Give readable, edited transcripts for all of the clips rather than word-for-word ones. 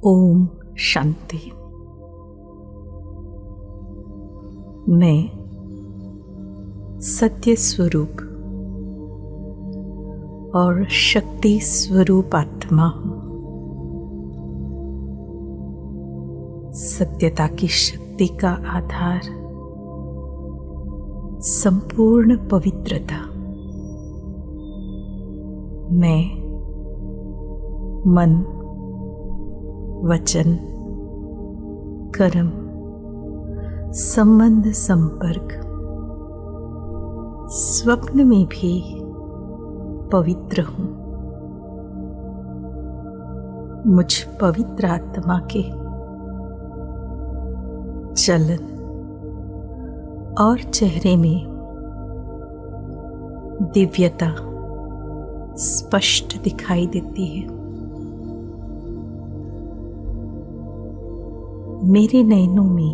ओम शांति। मैं सत्य स्वरूप और शक्ति स्वरूप आत्मा हूँ। सत्यता की शक्ति का आधार संपूर्ण पवित्रता। मैं मन, वचन, कर्म, संबंध, संपर्क, स्वप्न में भी पवित्र हूँ। मुझ पवित्र आत्मा के चलन और चेहरे में दिव्यता स्पष्ट दिखाई देती है। मेरे नयनों में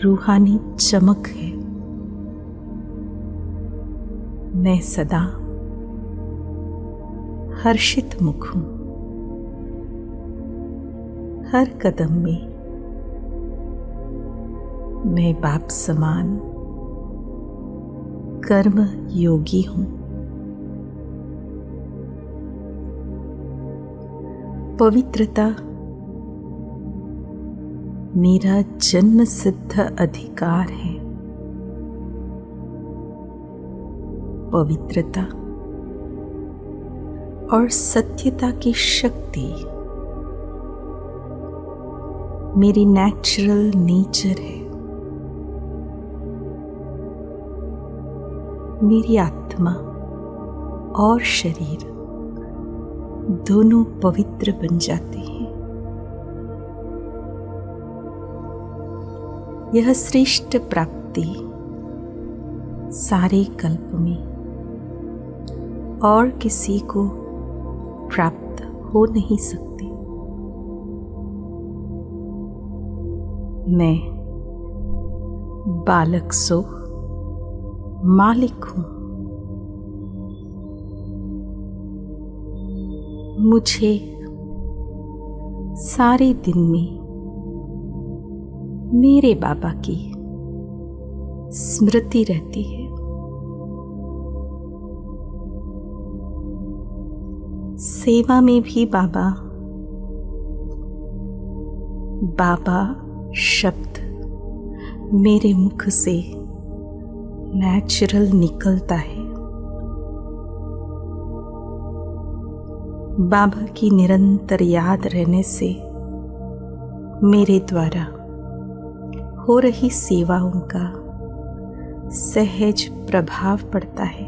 रूहानी चमक है। मैं सदा हर्षित मुख हूँ। हर कदम में मैं बाप समान कर्म योगी हूँ। पवित्रता मेरा जन्म सिद्ध अधिकार है। पवित्रता और सत्यता की शक्ति मेरी नेचुरल नेचर है। मेरी आत्मा और शरीर दोनों पवित्र बन जाते हैं। यह श्रेष्ठ प्राप्ति सारे कल्प में और किसी को प्राप्त हो नहीं सकती। मैं बालक सो मालिक हूँ। मुझे सारे दिन में मेरे बाबा की स्मृति रहती है। सेवा में भी बाबा शब्द मेरे मुख से नेचुरल निकलता है। बाबा की निरंतर याद रहने से मेरे द्वारा हो रही सेवाओं का सहज प्रभाव पड़ता है।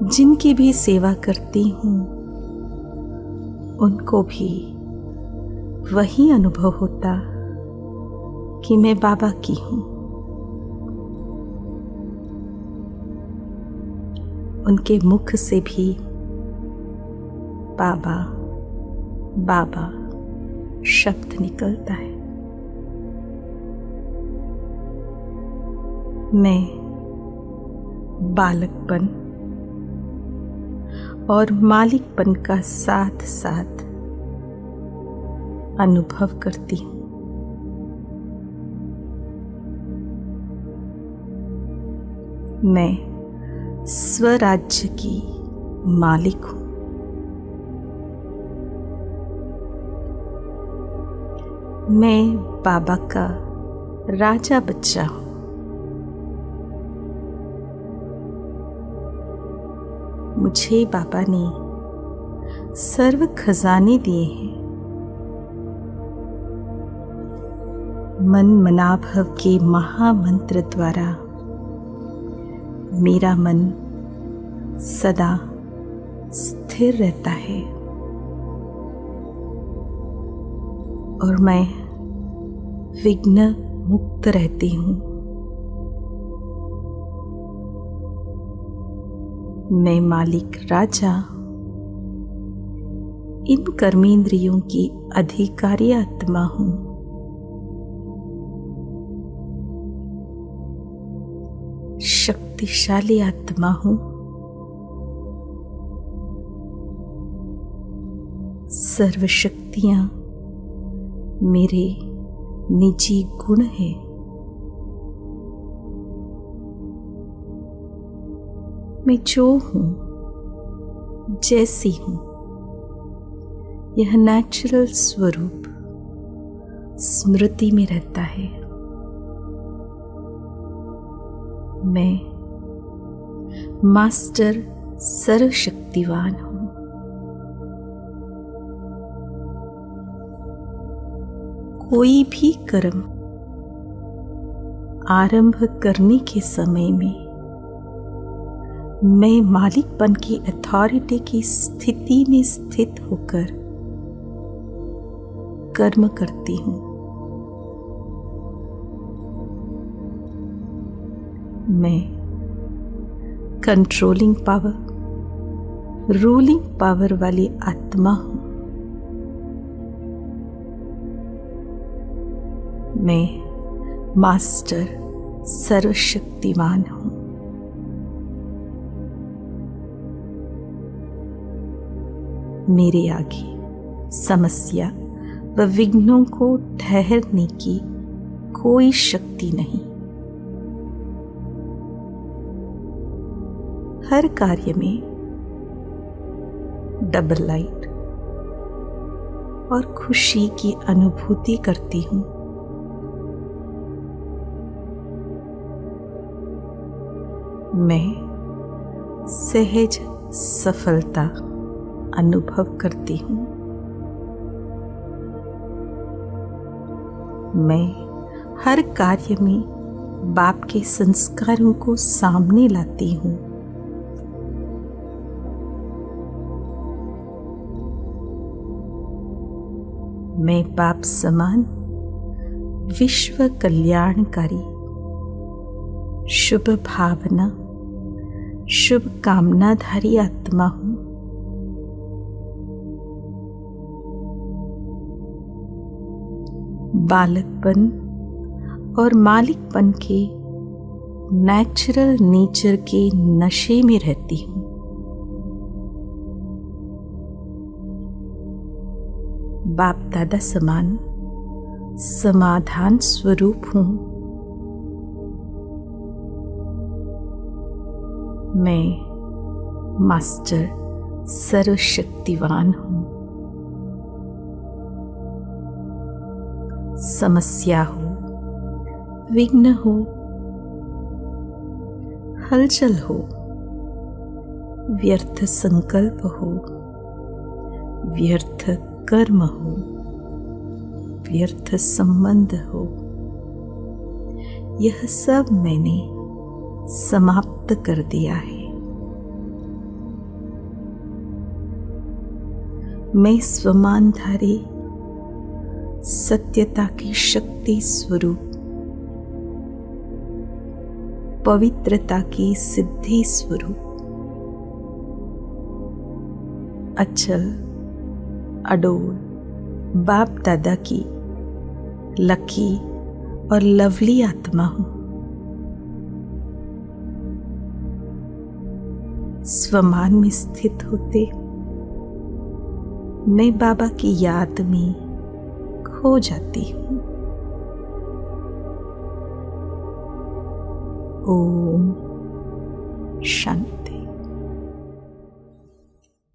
जिनकी भी सेवा करती हूँ उनको भी वही अनुभव होता कि मैं बाबा की हूँ। उनके मुख से भी बाबा बाबा शब्द निकलता है। मैं बालकपन और मालिकपन का साथ साथ अनुभव करती हूँ। मैं स्वराज्य की मालिक हूँ। मैं बाबा का राजा बच्चा हूँ। मुझे बाबा ने सर्व खजाने दिए हैं। मन मनाभव के महामंत्र द्वारा मेरा मन सदा स्थिर रहता है और मैं विघ्न मुक्त रहती हूँ। मैं मालिक राजा इन कर्मेंद्रियों की अधिकारी आत्मा हूँ। शक्तिशाली आत्मा हूँ। सर्व शक्तियां मेरे निजी गुण है। मैं जो हूं, जैसी हूं, यह नेचुरल स्वरूप स्मृति में रहता है। मैं मास्टर सर्वशक्तिवान हूं। कोई भी कर्म आरंभ करने के समय में मैं मालिकपन की अथॉरिटी की स्थिति में स्थित होकर कर्म करती हूं। मैं कंट्रोलिंग पावर, रूलिंग पावर वाली आत्मा हूं। मैं मास्टर सर्वशक्तिवान हूं। मेरे आगे समस्या व विघ्नों को ठहरने की कोई शक्ति नहीं। हर कार्य में डबल लाइट और खुशी की अनुभूति करती हूं। मैं सहज सफलता अनुभव करती हूं। मैं हर कार्य में बाप के संस्कारों को सामने लाती हूं। मैं बाप समान विश्व कल्याणकारी शुभ भावना, शुभ कामनाधारी आत्मा हूं। बालकपन और मालिकपन के नेचुरल नेचर के नशे में रहती हूं। बाप दादा समान समाधान स्वरूप हूं। मैं मास्टर सर्वशक्तिवान हूं। समस्या हो, विघ्न हो, हलचल हो, व्यर्थ संकल्प हो, व्यर्थ कर्म हो, व्यर्थ संबंध हो, यह सब मैंने समाप्त कर दिया है। मैं स्वमानधारी सत्यता की शक्ति स्वरूप, पवित्रता की सिद्धि स्वरूप, अचल अडोल बाप दादा की लकी और लवली आत्मा हूं। स्वमान में स्थित होते मैं बाबा की याद में खो जाती हूं। ओम शांति।